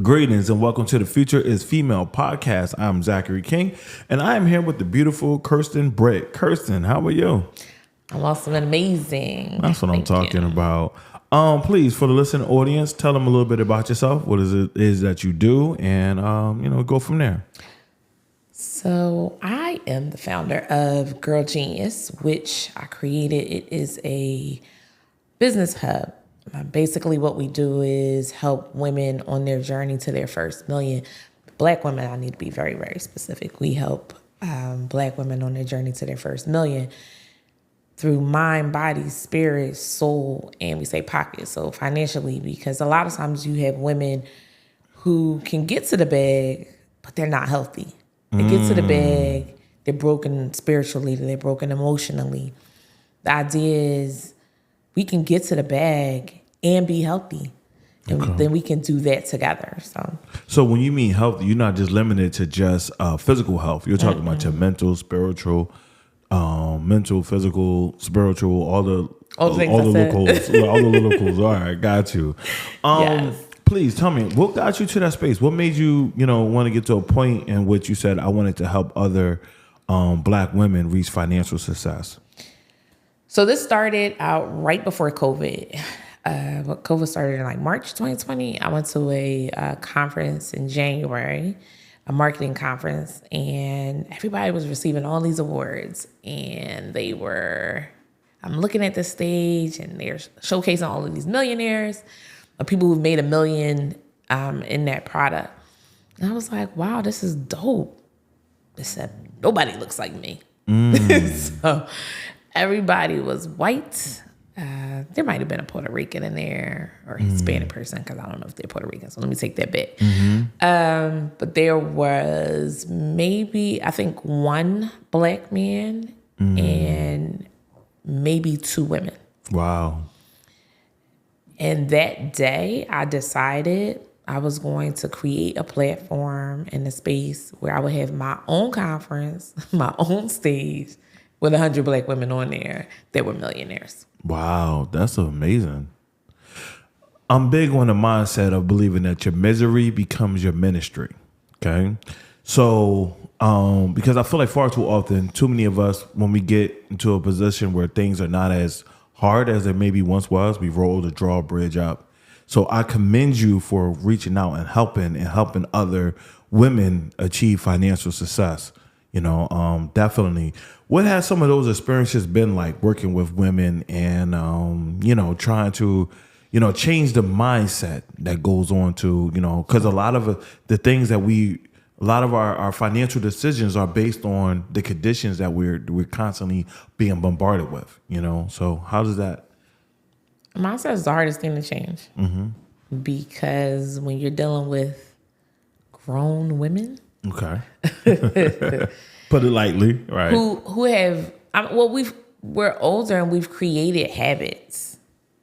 Greetings and welcome to the Future is Female podcast. I'm Zachary King and I am here with the beautiful Kirsten Britt. Kirsten, how are you? I'm awesome and amazing. That's what I'm talking about. Please, for the listening audience, tell them a little bit about yourself. What is that you do, and go from there. So I am the founder of Girl Genius, which I created. It is a business hub. Basically, what we do is help women on their journey to their first million. Black women, I need to be very, very specific. We help Black women on their journey to their first million through mind, body, spirit, soul, and we say pocket. So financially, because a lot of times you have women who can get to the bag, but they're not healthy. They get to the bag, they're broken spiritually, they're broken emotionally. The idea is we can get to the bag and be healthy. And then we can do that together. So when you mean healthy, you're not just limited to just physical health. You're talking about your mental, spiritual, physical, spiritual, all the loopholes. All the loopholes. All right, got you. Yes. Please tell me, what got you to that space? What made you, want to get to a point in which you said, I wanted to help other Black women reach financial success? So this started out right before COVID. COVID started in March 2020. I went to a conference in January, a marketing conference, and everybody was receiving all these awards. And I'm looking at the stage and they're showcasing all of these millionaires, people who've made $1 million in that product. And I was like, wow, this is dope. They said, nobody looks like me. So everybody was white. There might have been a Puerto Rican in there or a Hispanic person, because I don't know if they're Puerto Rican. So let me take that back. But there was maybe, I think, one Black man and maybe 2 women. Wow. And that day, I decided I was going to create a platform in a space where I would have my own conference, my own stage, with 100 Black women on there that were millionaires. Wow, that's amazing. I'm big on the mindset of believing that your misery becomes your ministry. Okay, so because I feel like far too often, too many of us, when we get into a position where things are not as hard as it maybe once was, we roll the drawbridge up. So I commend you for reaching out and helping other women achieve financial success. Definitely. What has some of those experiences been like, working with women and, trying to, change the mindset that goes on to, because a lot of the things that a lot of our financial decisions are based on the conditions that we're constantly being bombarded with, So how does that? Mindset is the hardest thing to change because when you're dealing with grown women. Okay. Put it lightly, right? Who have, we're older and we've created habits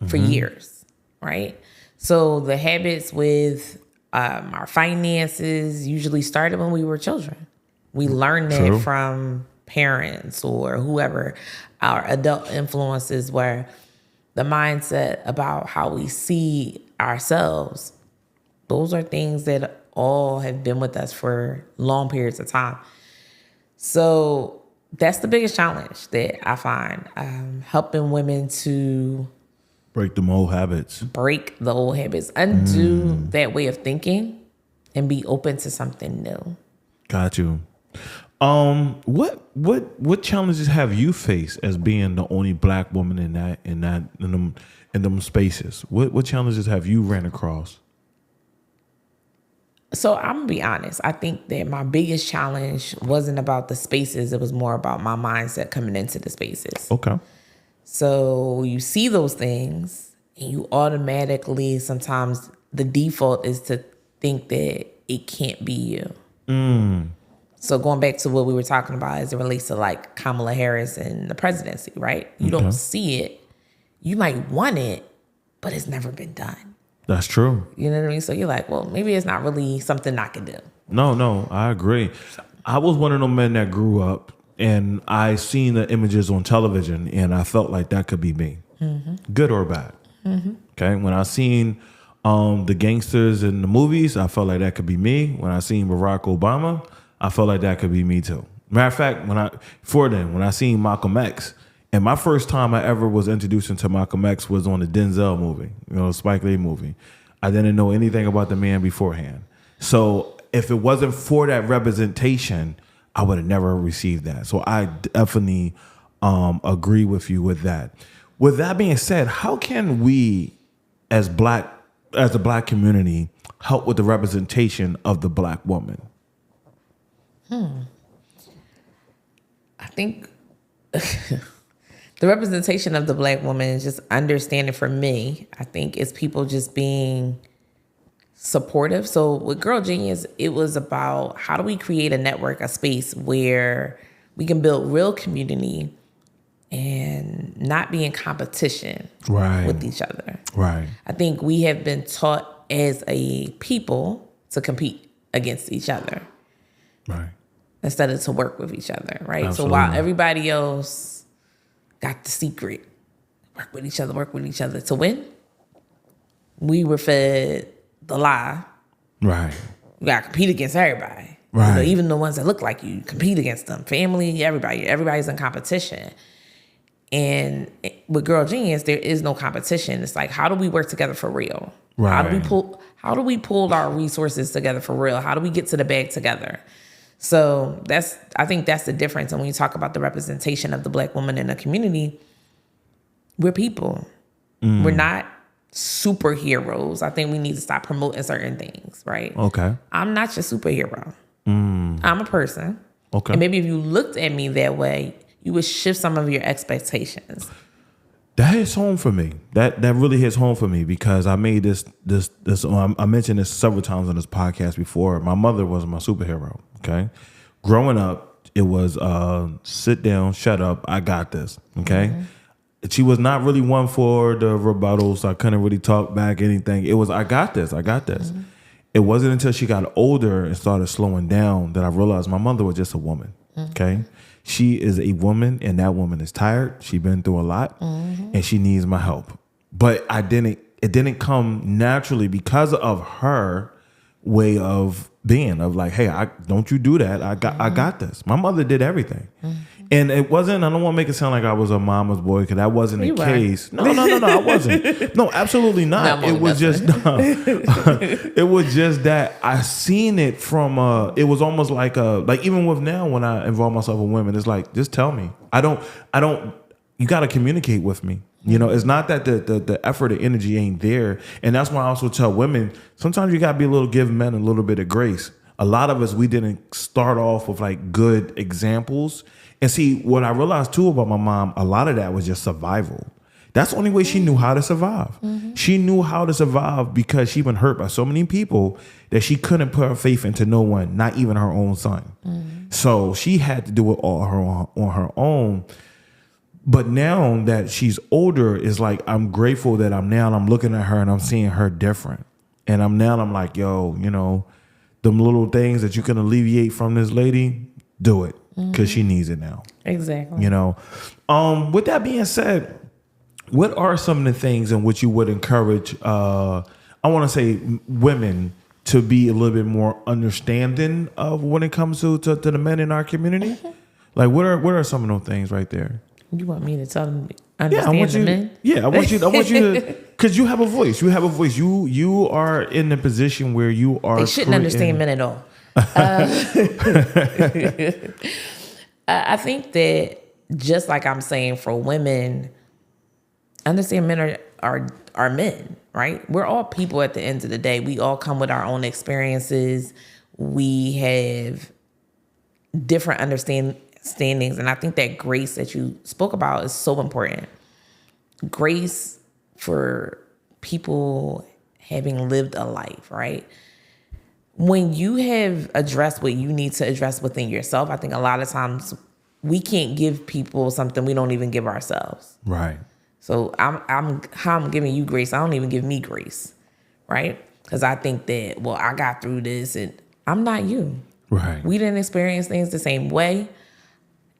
for years, right? So the habits with our finances usually started when we were children. We learned that from parents or whoever our adult influences were. The mindset about how we see ourselves, those are things that all have been with us for long periods of time. So that's the biggest challenge that I find, helping women to break the old habits, undo that way of thinking, and be open to something new. Got you. What challenges have you faced as being the only Black woman in them spaces? What challenges have you ran across? So I'm gonna be honest. I think that my biggest challenge wasn't about the spaces. It was more about my mindset coming into the spaces. Okay. So you see those things and you automatically, sometimes the default is to think that it can't be you. So going back to what we were talking about as it relates to Kamala Harris and the presidency, right? You don't see it. You might want it, but it's never been done. That's true. You know what I mean? So you're like, well, maybe it's not really something I can do. No, I agree. I was one of those men that grew up and I seen the images on television and I felt like that could be me, good or bad. Okay. When I seen The gangsters in the movies, I felt like that could be me. When I seen Barack Obama, I felt like that could be me too. Matter of fact, when I seen Malcolm X, and my first time I ever was introduced into Malcolm X was on the Denzel movie, Spike Lee movie. I didn't know anything about the man beforehand. So if it wasn't for that representation, I would have never received that. So I definitely agree with you with that. With that being said, how can we as the black community help with the representation of the black woman? I think the representation of the black woman is just understanding, for me, I think it's people just being supportive. So with Girl Genius, it was about how do we create a network, a space where we can build real community and not be in competition with each other. Right. I think we have been taught as a people to compete against each other. Right. Instead of to work with each other, right? Absolutely. So while everybody else got the secret, work with each other to win, we were fed the lie. Right. You gotta compete against everybody. Right. Even the ones that look like you, compete against them. Family, everybody's in competition. And with Girl Genius, there is no competition. It's like, how do we work together for real? Right. How do we pull our resources together for real? How do we get to the bag together? So I think that's the difference. And when you talk about the representation of the black woman in the community, we're people. We're not superheroes. I think we need to stop promoting certain things, right? Okay. I'm not your superhero. I'm a person. Okay. And maybe if you looked at me that way, you would shift some of your expectations. That hits home for me. That really hits home for me because I made this. I mentioned this several times on this podcast before. My mother was my superhero. Okay, growing up, it was sit down, shut up, I got this. Okay, she was not really one for the rebuttals. I couldn't really talk back anything. It was I got this. It wasn't until she got older and started slowing down that I realized my mother was just a woman. Okay. She is a woman, and that woman is tired. She's been through a lot, and she needs my help. But it didn't come naturally because of her way of being, of like, hey, don't you do that. I got this. My mother did everything. And it wasn't, I don't want to make it sound like I was a mama's boy, because that wasn't the case. No, I wasn't. No, absolutely not. It was just it was just that I seen it from it was almost like even with now when I involve myself with women, it's like, just tell me. I don't you gotta communicate with me. It's not that the effort or energy ain't there. And that's why I also tell women, sometimes you gotta give men a little bit of grace. A lot of us, we didn't start off with like good examples. And see, what I realized too about my mom, a lot of that was just survival. That's the only way she knew how to survive. She knew how to survive because she'd been hurt by so many people that she couldn't put her faith into no one, not even her own son. So she had to do it all on her own. But now that she's older, it's like I'm grateful that I'm looking at her and I'm seeing her different. And I'm like, yo, them little things that you can alleviate from this lady, do it. Because she needs it now. Exactly. With that being said, what are some of the things in which you would encourage, I want to say, women to be a little bit more understanding of when it comes to the men in our community? Like, what are some of those things right there? You want me to tell them understand the men? Yeah, I want you to, because you have a voice. You are in a position where you are. They shouldn't understand men at all. I think that just like I'm saying for women, understand men are men, right? We're all people at the end of the day. We all come with our own experiences. We have different understandings. And I think that grace that you spoke about is so important. Grace for people having lived a life, right? When you have addressed what you need to address within yourself, I think a lot of times we can't give people something we don't even give ourselves. Right. So I'm giving you grace. I don't even give me grace, right? Because I think that, well, I got through this and I'm not you. Right. We didn't experience things the same way,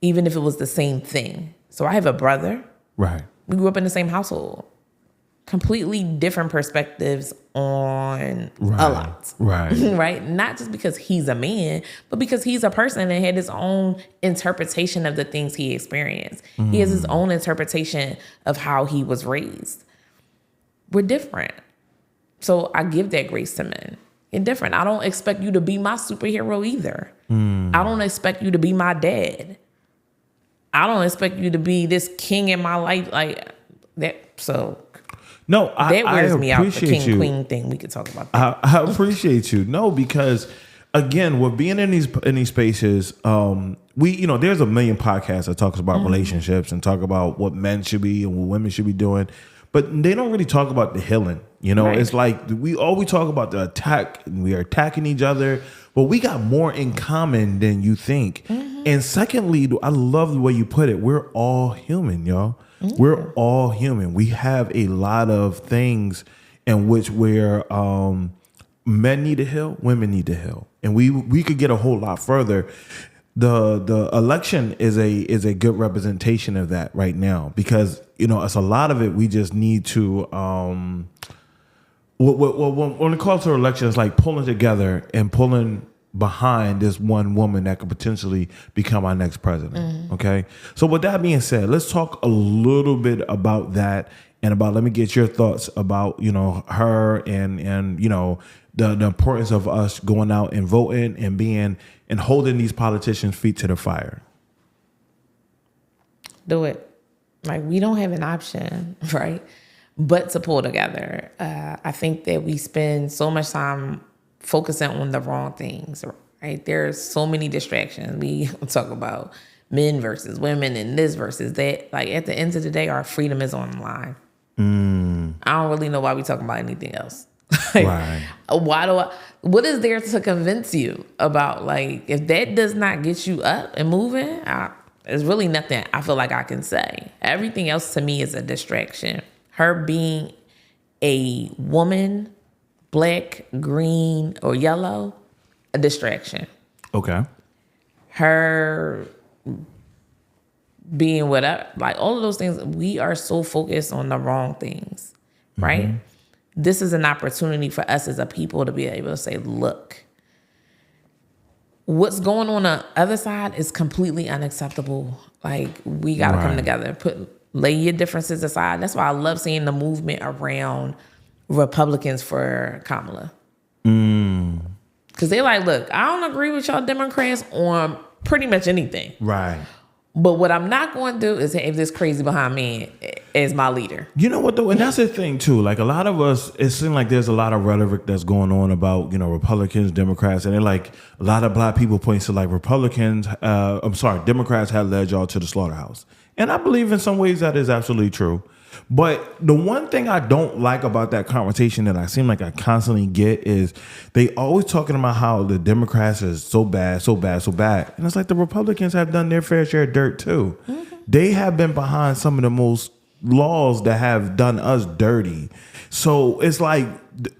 even if it was the same thing. So I have a brother. Right. We grew up in the same household. completely different perspectives on a lot. Right. Right? Not just because he's a man, but because he's a person and had his own interpretation of the things he experienced. He has his own interpretation of how he was raised. We're different. So I give that grace to men. You're different. I don't expect you to be my superhero either. I don't expect you to be my dad. I don't expect you to be this king in my life like that. So no, that wears me out. The king you. Queen thing. We could talk about that. I appreciate you. No, because again, with being in these spaces, there's a million podcasts that talks about relationships and talk about what men should be and what women should be doing, but they don't really talk about the healing. Right. It's like we always talk about the attack and we are attacking each other, but we got more in common than you think. And secondly, I love the way you put it. We're all human, y'all. We're all human. We have a lot of things in which we're men need to heal, women need to heal, and we could get a whole lot further. The election is a good representation of that right now, because it's a lot of it. We just need to when it comes to election, it's like pulling together and pulling behind this one woman that could potentially become our next president. Okay. So with that being said, let's talk a little bit about that and let me get your thoughts about, her and the importance of us going out and voting and holding these politicians' feet to the fire. Do it. Like, we don't have an option, right? But to pull together. I think that we spend so much time focusing on the wrong things, right? There's so many distractions. We talk about men versus women and this versus that. Like, at the end of the day, our freedom is on the line. I don't really know why we talking about anything else. Right. What is there to convince you about? Like, if that does not get you up and moving, there's really nothing I feel like I can say. Everything else to me is a distraction. Her being a woman, black, green, or yellow, a distraction. Okay. Her being whatever, like all of those things, we are so focused on the wrong things, right? This is an opportunity for us as a people to be able to say, look, what's going on the other side is completely unacceptable. Like, we got to come together, lay your differences aside. That's why I love seeing the movement around Republicans for Kamala. Because they're like, look, I don't agree with y'all Democrats on pretty much anything. Right. But what I'm not going to do is have this crazy behind me as my leader. You know what, though? And that's the thing, too. Like, a lot of us, it seems like there's a lot of rhetoric that's going on about, Republicans, Democrats. And they're like, a lot of black people point to, like, Democrats have led y'all to the slaughterhouse. And I believe in some ways that is absolutely true. But the one thing I don't like about that conversation that I seem like I constantly get is they always talking about how the Democrats is so bad, so bad, so bad. And it's like the Republicans have done their fair share of dirt too. They have been behind some of the most laws that have done us dirty. So it's like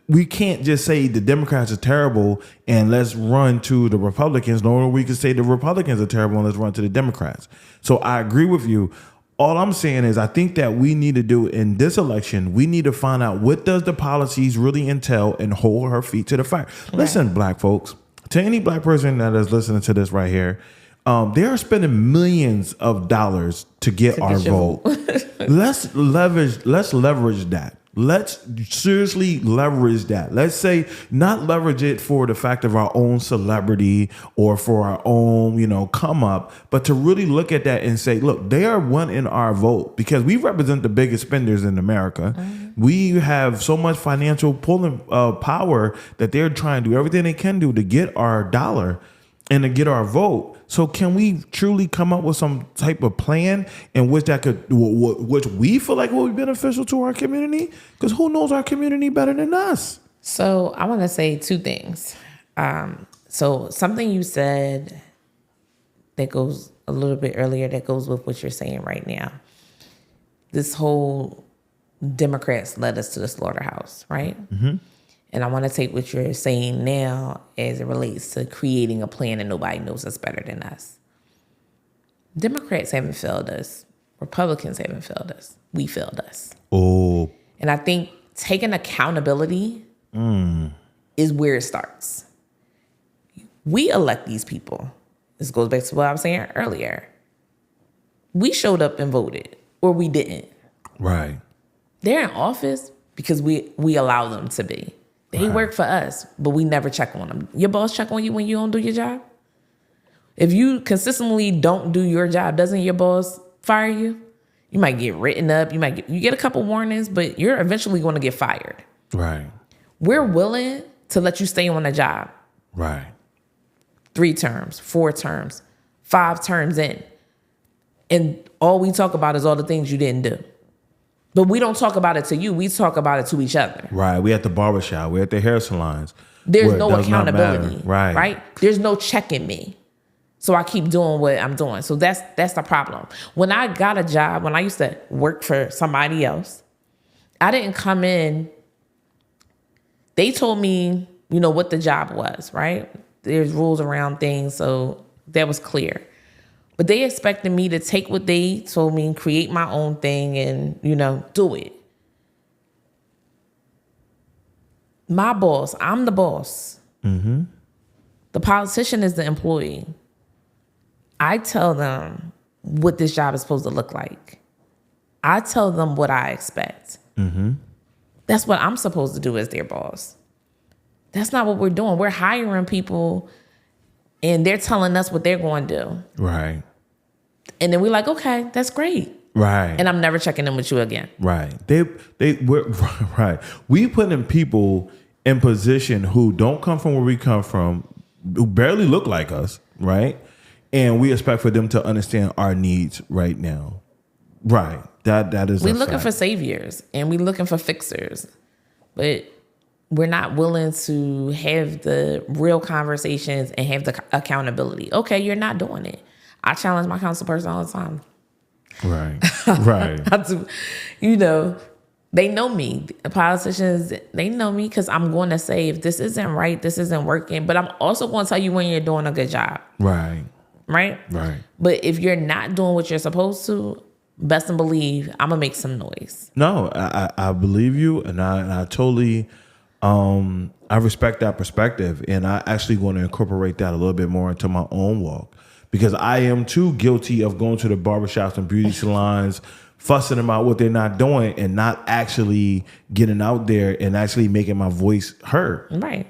we can't just say the Democrats are terrible and let's run to the Republicans, nor we can say the Republicans are terrible and let's run to the Democrats. So I agree with you. All I'm saying is I think that we need to do in this election, we need to find out what does the policies really entail and hold her feet to the fire. Right. Listen, black folks, to any black person that is listening to this right here, they are spending millions of dollars to get our vote. Let's leverage that. Let's seriously leverage that. Let's say not leverage it for the fact of our own celebrity or for our own, come up, but to really look at that and say, look, they are wanting our vote because we represent the biggest spenders in America. We have so much financial pulling power that they're trying to do everything they can do to get our dollar and to get our vote. So can we truly come up with some type of plan in which that which we feel like will be beneficial to our community? Because who knows our community better than us? So I want to say two things. So something you said that goes a little bit earlier that goes with what you're saying right now. This whole Democrats led us to the slaughterhouse, right? And I want to take what you're saying now as it relates to creating a plan and nobody knows us better than us. Democrats haven't failed us. Republicans haven't failed us. We failed us. Oh. And I think taking accountability is where it starts. We elect these people. This goes back to what I was saying earlier. We showed up and voted, or we didn't. Right. They're in office because we allow them to be. They work for us, but we never check on them. Your boss check on you when you don't do your job? If you consistently don't do your job, doesn't your boss fire you? You might get written up. You get a couple warnings, but you're eventually going to get fired. Right. We're willing to let you stay on the job. Right. 3 terms, 4 terms, 5 terms in. And all we talk about is all the things you didn't do. But we don't talk about it to you. We talk about it to each other. Right. We at the barbershop. We at the hair salons. There's no accountability. Right. There's no checking me. So I keep doing what I'm doing. So that's the problem. When I got a job, when I used to work for somebody else, I didn't come in. They told me, what the job was, right? There's rules around things, so that was clear. But they expected me to take what they told me and create my own thing and, do it. My boss, I'm the boss. Mm-hmm. The politician is the employee. I tell them what this job is supposed to look like. I tell them what I expect. Mm-hmm. That's what I'm supposed to do as their boss. That's not what we're doing. We're hiring people and they're telling us what they're going to do. Right. And then we're like, okay, that's great. Right. And I'm never checking in with you again. Right. We're right. We putting people in position who don't come from where we come from, who barely look like us, right? And we expect for them to understand our needs right now. Right. That is. We're looking for saviors and we're looking for fixers, but we're not willing to have the real conversations and have the accountability. Okay, you're not doing it. I challenge my council person all the time. Right. Right. They know me. The politicians, they know me because I'm going to say, if this isn't right, this isn't working. But I'm also going to tell you when you're doing a good job. Right. Right? Right. But if you're not doing what you're supposed to, best and believe I'm going to make some noise. No, I believe you. And I totally, I respect that perspective. And I actually want to incorporate that a little bit more into my own walk. Because I am too guilty of going to the barbershops and beauty salons, fussing about what they're not doing and not actually getting out there and actually making my voice heard. Right.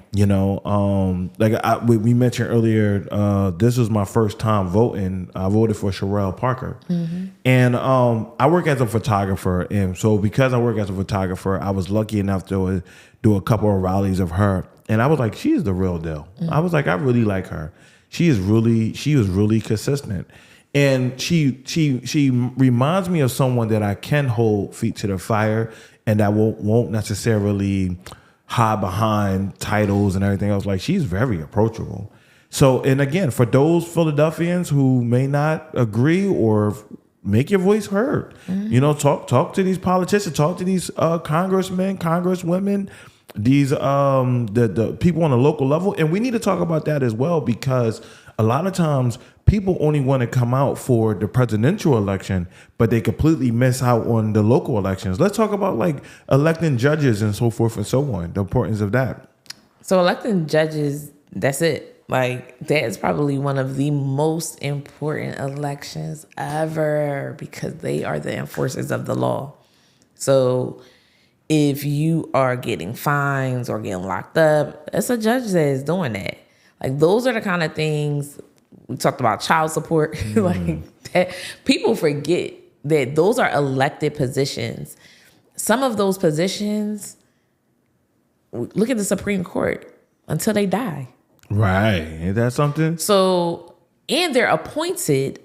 Like we mentioned earlier, this was my first time voting. I voted for Sherelle Parker. Mm-hmm. And I work as a photographer. And so because I work as a photographer, I was lucky enough to do a couple of rallies of her. And I was like, she's the real deal. Mm-hmm. I was like, I really like her. She was really consistent. And she reminds me of someone that I can hold feet to the fire and that won't necessarily hide behind titles and everything else. Like, she's very approachable. So, and again, for those Philadelphians who may not agree or make your voice heard, talk to these politicians, talk to these congressmen, congresswomen, these the people on the local level. And we need to talk about that as well, because a lot of times people only want to come out for the presidential election, but they completely miss out on the local elections. Let's talk about like electing judges and so forth and so on, the importance of that. So electing judges, that's it. Like, that is probably one of the most important elections ever, because they are the enforcers of the law. So if you are getting fines or getting locked up, it's a judge that is doing that. Like, those are the kind of things. We talked about child support. Like, that, people forget that those are elected positions. Some of those positions, look at the Supreme Court, until they die. Right. Ain't that something? So, and they're appointed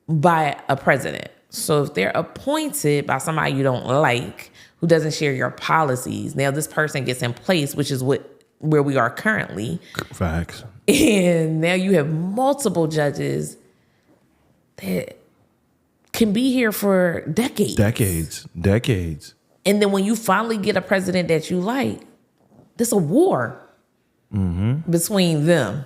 by a president. So if they're appointed by somebody you don't like, who doesn't share your policies, now this person gets in place, which is where we are currently. Facts. And now you have multiple judges that can be here for decades. Decades. And then when you finally get a president that you like, there's a war between them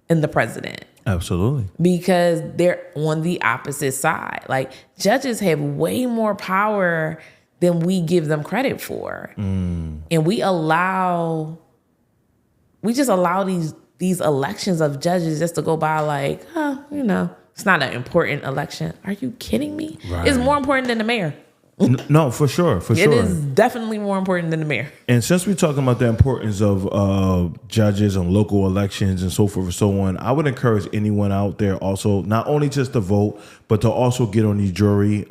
and the president. Absolutely. Because they're on the opposite side. Like, judges have way more power than we give them credit for. And we just allow these elections of judges just to go by like, it's not an important election. Are you kidding me? Right. It's more important than the mayor. No, for sure. It is definitely more important than the mayor. And since we're talking about the importance of judges and local elections and so forth and so on, I would encourage anyone out there also not only just to vote, but to also get on these jury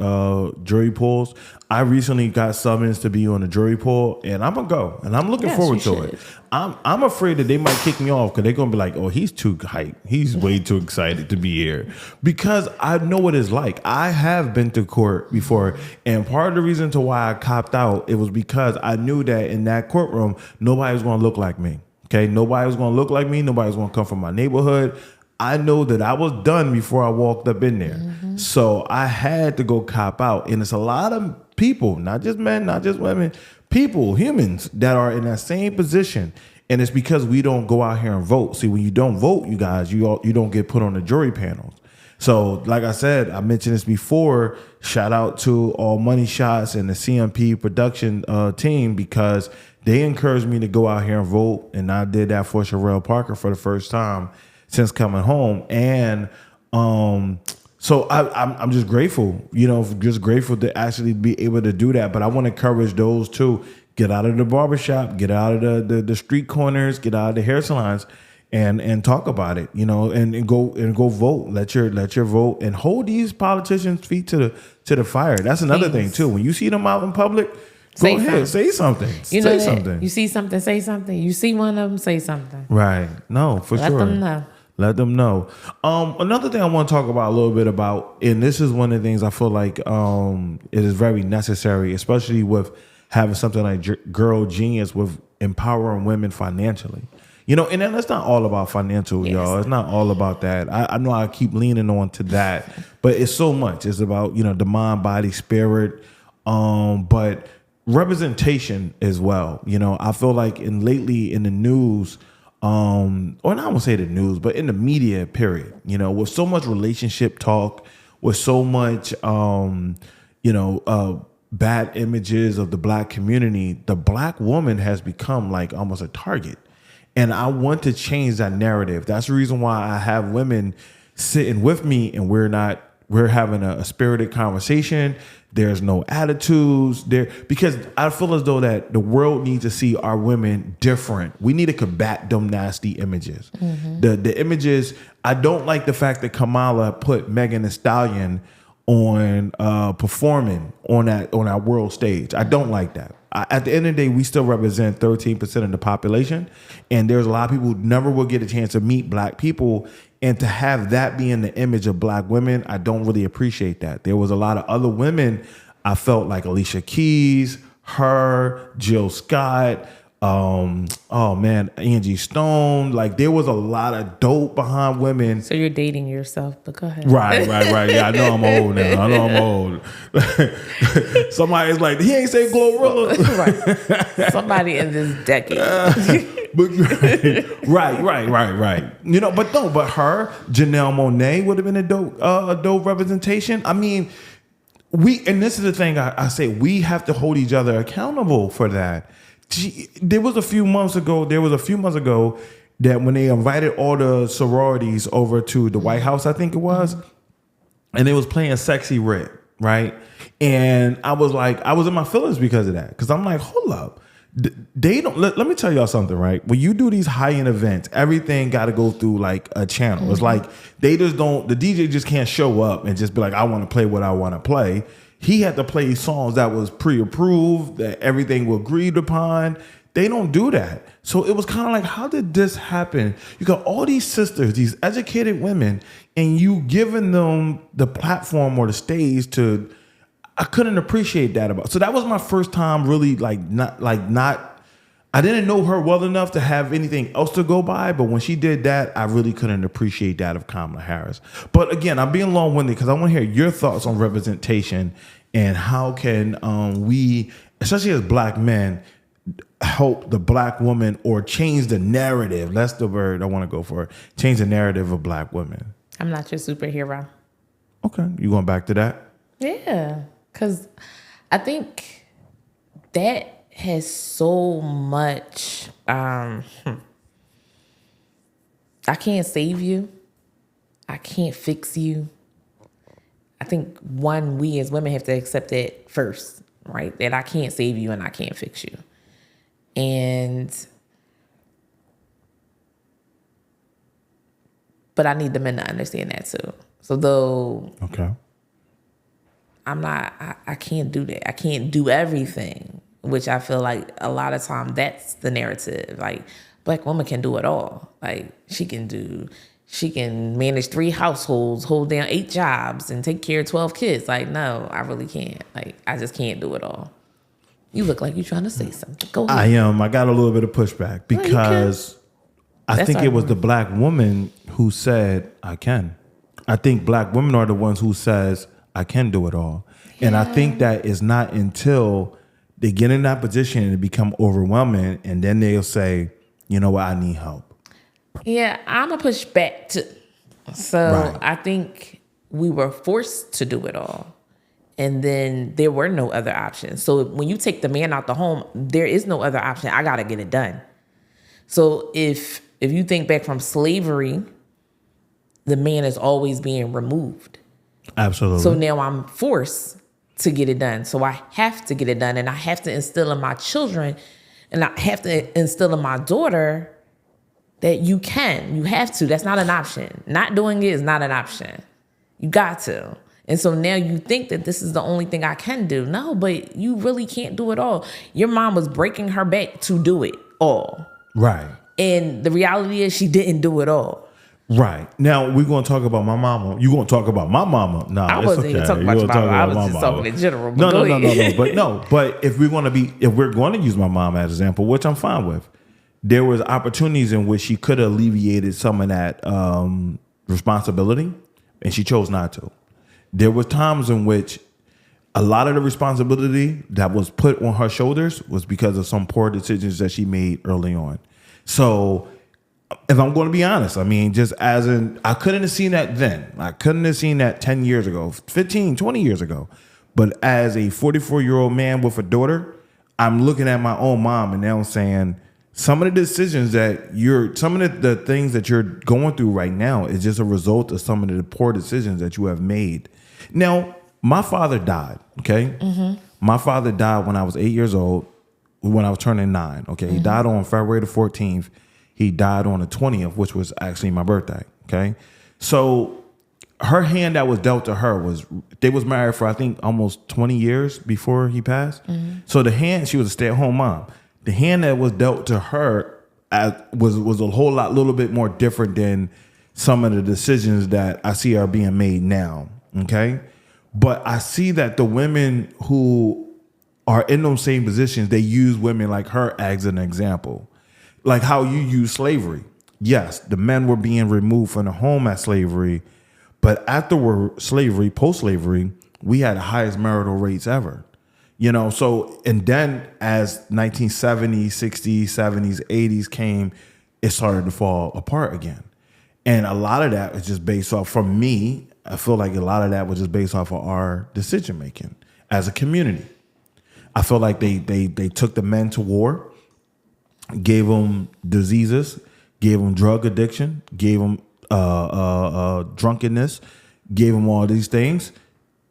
polls. I recently got summons to be on a jury poll, and I'm gonna go, and I'm looking forward to it. I'm afraid that they might kick me off because they're gonna be like, "Oh, he's too hyped. He's way too excited to be here." Because I know what it's like. I have been to court before, and part of the reason to why I copped out, it was because I knew that in that courtroom nobody was gonna look like me. Okay, nobody was gonna look like me. Nobody was gonna come from my neighborhood. I know that I was done before I walked up in there. So I had to go cop out. And it's a lot of people, not just men, not just women, people, humans that are in that same position. And it's because we don't go out here and vote. See, when you don't vote, you guys, you don't get put on the jury panels. So like I said, I mentioned this before, shout out to All Money Shots and the CMP production team, because they encouraged me to go out here and vote. And I did that for Sherelle Parker for the first time since coming home. And so I'm just grateful, just grateful to actually be able to do that. But I want to encourage those too. Get out of the barbershop, get out of the street corners, get out of the hair salons, and talk about it, and go vote. Let your vote, and hold these politicians' feet to the fire. That's another thing too. When you see them out in public, go ahead, say something. Say something. You see something, say something. You see one of them, say something. Right. No, for sure. Let them know. Let them know. Another thing I want to talk about a little bit about, and this is one of the things I feel like it is very necessary, especially with having something like Girl Genius, with empowering women financially. And then it's not all about financial, y'all. It's not all about that. I know I keep leaning on to that, but it's so much. It's about, the mind, body, spirit, but representation as well. I feel like lately in the news, or not I won't say the news, but in the media, period, with so much relationship talk, with so much, bad images of the black community, the black woman has become like almost a target. And I want to change that narrative. That's the reason why I have women sitting with me, and we're having a spirited conversation. There's no attitudes there, because I feel as though that the world needs to see our women different. We need to combat them nasty images. The images, I don't like the fact that Kamala put Megan Thee Stallion on performing on our world stage. I don't like that. At the end of the day, we still represent 13% of the population, and there's a lot of people who never will get a chance to meet black people, and to have that be in the image of black women, I don't really appreciate that. There was a lot of other women I felt like Alicia Keys, Jill Scott, Angie Stone. Like, there was a lot of dope behind women. So you're dating yourself, but go ahead. Right. Yeah, I know I'm old now. I know I'm old. Somebody's like, he ain't say Glorilla. Right. Somebody in this decade. Right. But her, Janelle Monáe would have been a dope representation. I mean, and this is the thing I say, we have to hold each other accountable for that. There was a few months ago that when they invited all the sororities over to the White House, I think it was, and they was playing Sexy Red, right? And I was in my feelings because of that. Because I'm like, hold up. They don't, let me tell y'all something, right? When you do these high-end events, everything got to go through like a channel. It's like the DJ just can't show up and just be like, I want to play what I want to play. He had to play songs that was pre-approved, that everything was agreed upon. They don't do that. So it was kind of like, how did this happen? You got all these sisters, these educated women, and you giving them the platform or the stage to, I couldn't appreciate that about. So that was my first time really I didn't know her well enough to have anything else to go by, but when she did that, I really couldn't appreciate that of Kamala Harris. But again, I'm being long-winded because I want to hear your thoughts on representation and how can we, especially as black men, help the black woman or change the narrative. That's the word I want to go for. Change the narrative of black women. I'm not your superhero. Okay. You going back to that? Yeah. Because I think that has so much. I can't save you. I can't fix you. I think we as women have to accept that first, right? That I can't save you and I can't fix you. But I need the men to understand that too. So though I can't do that. I can't do everything, which I feel like a lot of time that's the narrative. Like, Black woman can do it all. Like, she can manage 3 households, hold down 8 jobs, and take care of 12 kids. Like, no, I really can't. Like, I just can't do it all. You look like you're trying to say something. Go ahead. I am. I got a little bit of pushback because I think it was the Black woman who said, I can. I think Black women are the ones who says, I can do it all. Yeah. And I think that is not until they get in that position and it become overwhelming, and then they'll say, you know what, I need help. Yeah, I'm going to push back too. So I think we were forced to do it all. And then there were no other options. So when you take the man out the home, there is no other option. I got to get it done. So if you think back from slavery, the man is always being removed. Absolutely. So now I'm forced to get it done. So I have to get it done. And I have to instill in my children, and I have to instill in my daughter that you have to. That's not an option. Not doing it is not an option. You got to. And so now you think that this is the only thing I can do. No, but you really can't do it all. Your mom was breaking her back to do it all. Right. And the reality is she didn't do it all. Right. Now, we're going to talk about my mama. You're going to talk about my mama. No, I wasn't even talking about your mama. I was just talking in general. No. But if we're going to use my mom as an example, which I'm fine with, there was opportunities in which she could have alleviated some of that responsibility, and she chose not to. There were times in which a lot of the responsibility that was put on her shoulders was because of some poor decisions that she made early on. So if I'm going to be honest, I mean, I couldn't have seen that then. I couldn't have seen that 10 years ago, 15, 20 years ago. But as a 44-year-old man with a daughter, I'm looking at my own mom and now I'm saying, some of the decisions some of the things that you're going through right now is just a result of some of the poor decisions that you have made. Now, my father died, okay? Mm-hmm. My father died when I was 8 years old, when I was turning 9, okay? Mm-hmm. He died on February the 14th. He died on the 20th, which was actually my birthday, okay? So her hand that was dealt to her they was married for, I think, almost 20 years before he passed. Mm-hmm. So she was a stay-at-home mom. The hand that was dealt to her was a little bit more different than some of the decisions that I see are being made now, okay? But I see that the women who are in those same positions, they use women like her as an example. Like how you use slavery. Yes, the men were being removed from the home at slavery, but afterward, post-slavery, we had the highest marital rates ever. You know, so, and then as 1970s, 60s, 70s, 80s came, it started to fall apart again. And a lot of that is just based off, from me, I feel like a lot of that was just based off of our decision making as a community. I feel like they took the men to war, gave them diseases, gave them drug addiction, gave them drunkenness, gave them all these things.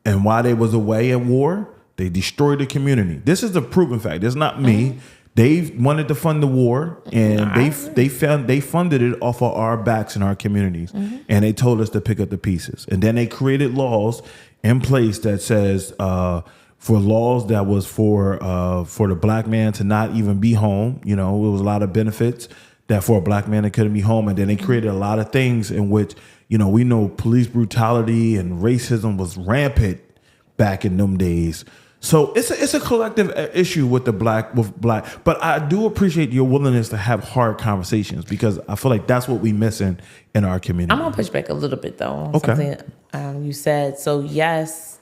And while they was away at war, they destroyed the community. This is a proven fact. It's not me. Mm-hmm. They wanted to fund the war, and they funded it off of our backs in our communities, mm-hmm. and they told us to pick up the pieces. And then they created laws in place that says for laws that was for the black man to not even be home. You know, it was a lot of benefits that for a black man that couldn't be home, and then they created a lot of things in which, you know, we know police brutality and racism was rampant back in them days. So it's a collective issue with black, but I do appreciate your willingness to have hard conversations, because I feel like that's what we missing in our community. I'm gonna push back a little bit though on something you said. So yes,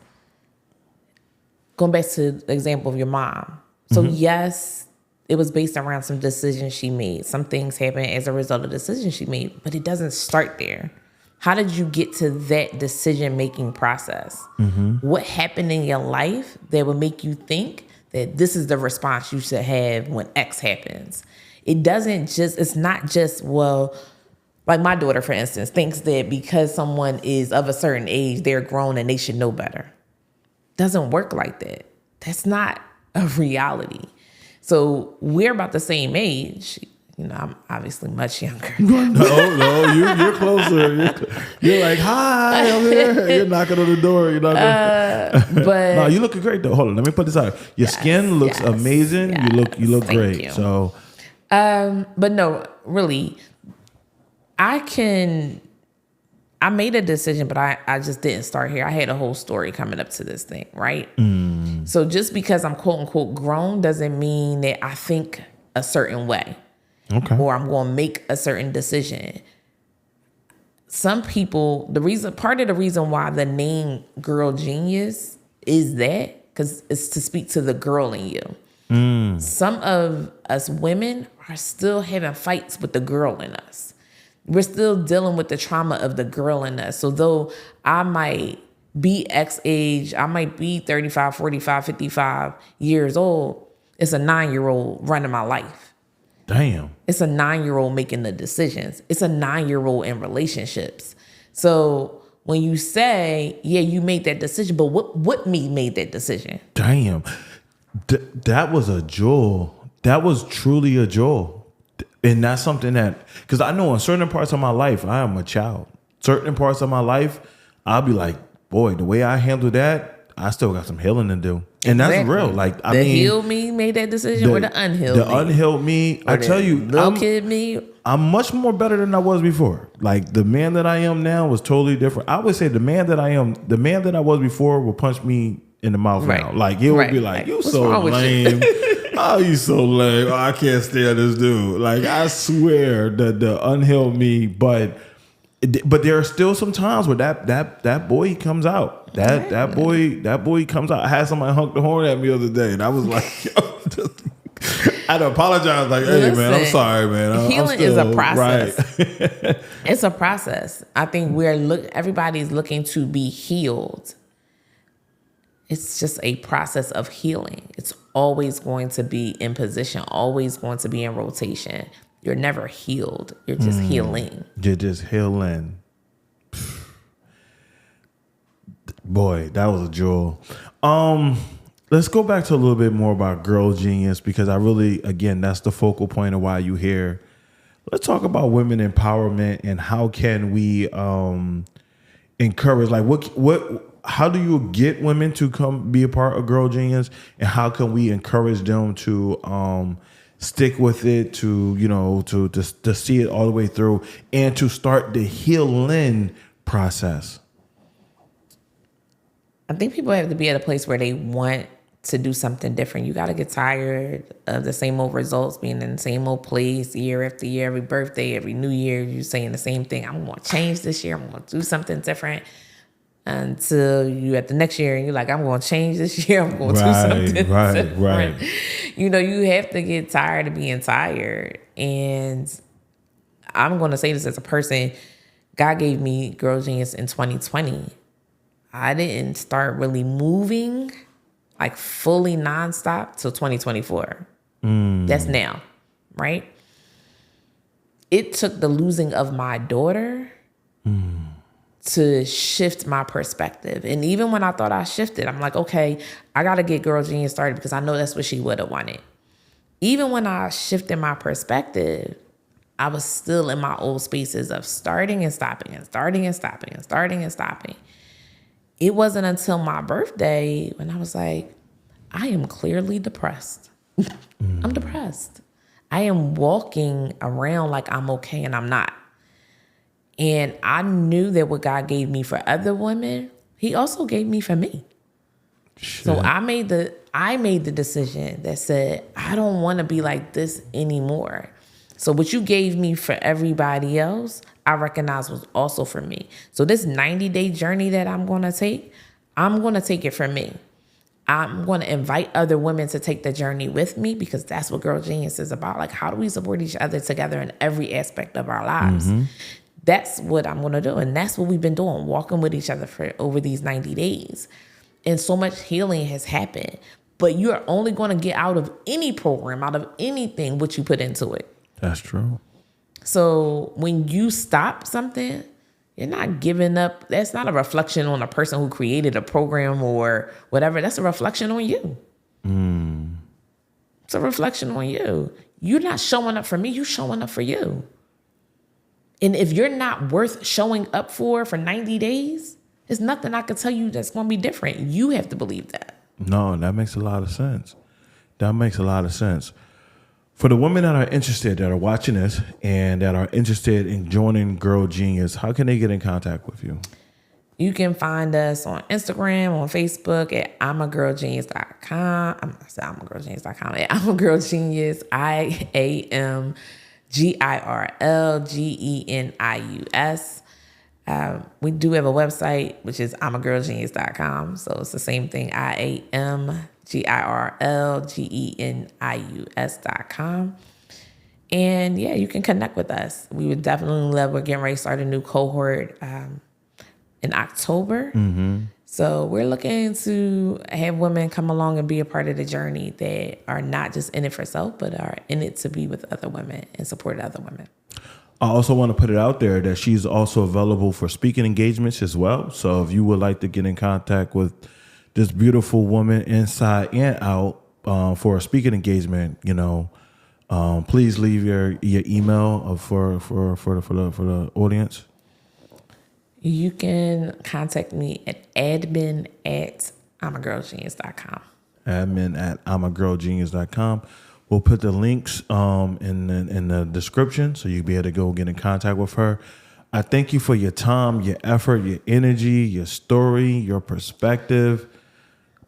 going back to the example of your mom. So mm-hmm. yes, it was based around some decisions she made. Some things happened as a result of decisions she made, but it doesn't start there. How did you get to that decision-making process? Mm-hmm. What happened in your life that would make you think that this is the response you should have when X happens. It's not just, well, like my daughter, for instance, thinks that because someone is of a certain age, they're grown and they should know better. Doesn't work like that. That's not a reality. So we're about the same age. I'm obviously much younger. No, you're closer. You're like, hi, I'm here. You're knocking on the door. You're knocking. But no, you looking great though. Hold on, let me put this out. Your skin looks amazing. Yes, you look thank great. you. So, but no, really, I made a decision, but I just didn't start here. I had a whole story coming up to this thing, right? So just because I'm quote unquote grown doesn't mean that I think a certain way. Okay. Or I'm going to make a certain decision. Some people, part of the reason why the name Girl Genius is that, because it's to speak to the girl in you. Some of us women are still having fights with the girl in us. We're still dealing with the trauma of the girl in us. So though I might be X age, I might be 35, 45, 55 years old, it's a 9-year-old running my life. Damn. It's a 9-year-old making the decisions. It's a 9-year-old in relationships. So when you say, yeah, you made that decision, but what me made that decision? Damn. That was a jewel. That was truly a jewel. And that's something that, because I know in certain parts of my life, I am a child. Certain parts of my life, I'll be like, boy, the way I handle that, I still got some healing to do. And that's real. Like, the healed me made that decision, or the unhealed me? The unhealed me, I tell you, kid me. I'm much more better than I was before. Like, the man that I am now was totally different. I would say the man that I was before will punch me in the mouth now. Like, it would be like, you so lame. Oh, you so lame. Oh, I can't stand this dude. Like, I swear that the unhealed me, but there are still some times where that boy comes out. That boy comes out. I had somebody honk the horn at me the other day, and I was like, yo, I had to apologize. Like, hey, man, I'm sorry, man. Healing is a process. Right. It's a process. I think everybody's looking to be healed. It's just a process of healing. It's always going to be in position, always going to be in rotation. You're never healed. You're just healing. You're just healing. Boy, that was a jewel. Let's go back to a little bit more about Girl Genius, because I really, again, that's the focal point of why you're here. Let's talk about women empowerment and how can we encourage, like how do you get women to come be a part of Girl Genius, and how can we encourage them to stick with it, to see it all the way through, and to start the healing process? I think people have to be at a place where they want to do something different. You got to get tired of the same old results, being in the same old place year after year, every birthday, every new year, you saying the same thing. I'm going to change this year. I'm going to do something different. Until you at the next year and you're like, I'm going to change this year. I'm going to do something different. Right. You have to get tired of being tired. And I'm going to say this as a person, God gave me Girl Genius in 2020. I didn't start really moving like fully nonstop till 2024. That's now, right? It took the losing of my daughter to shift my perspective. And even when I thought I shifted, I'm like, okay, I got to get Girl Genius started because I know that's what she would have wanted. Even when I shifted my perspective, I was still in my old spaces of starting and stopping and starting and stopping and starting and stopping. It wasn't until my birthday when I was like, I am clearly depressed. I'm depressed. I am walking around like I'm okay and I'm not. And I knew that what God gave me for other women, he also gave me for me. Shit. So I made the decision that said, I don't want to be like this anymore. So what you gave me for everybody else, I recognize was also for me. So this 90-day journey that I'm going to take it for me. I'm going to invite other women to take the journey with me, because that's what Girl Genius is about. Like, how do we support each other together in every aspect of our lives? Mm-hmm. That's what I'm going to do. And that's what we've been doing, walking with each other for over these 90 days. And so much healing has happened. but you're only going to get out of any program, out of anything, what you put into it. That's true. So when you stop something, you're not giving up. That's not a reflection on a person who created a program or whatever. That's a reflection on you. It's a reflection on you. You're not showing up for me. You're showing up for you. And if you're not worth showing up for 90 days, there's nothing I could tell you that's going to be different. You have to believe that. No, that makes a lot of sense. That makes a lot of sense. For the women that are interested, that are watching this, and that are interested in joining Girl Genius, how can they get in contact with you? You can find us on Instagram, on Facebook at imagirlgenius.com. I'm a girlgenius.com. I'm a girl genius. IAMGIRLGENIUS. We do have a website, which is imagirlgenius.com. So it's the same thing. IAMGIRLGENIUS.com. And yeah, you can connect with us. We would definitely love. We're getting ready to start a new cohort in October. So we're looking to have women come along and be a part of the journey that are not just in it for self, but are in it to be with other women and support other women. I also want to put it out there that she's also available for speaking engagements as well. So if you would like to get in contact with this beautiful woman inside and out for a speaking engagement, please leave your email for the audience. You can contact me at admin@imagirlgenius.com. admin@imagirlgenius.com. We'll put the links in the description so you'll be able to go get in contact with her. I thank you for your time, your effort, your energy, your story, your perspective.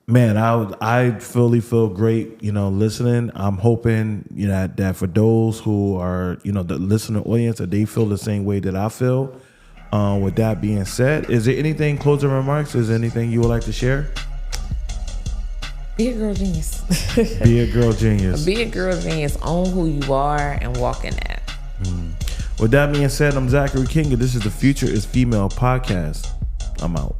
Man, I fully feel great, listening. I'm hoping, that for those who are, the listener audience, that they feel the same way that I feel. With that being said, is there anything, closing remarks? Is there anything you would like to share? Be a girl genius. Be a girl genius. Be a girl genius. Own who you are and walk in that. With that being said, I'm Zachary King, and this is the Future is Female podcast. I'm out.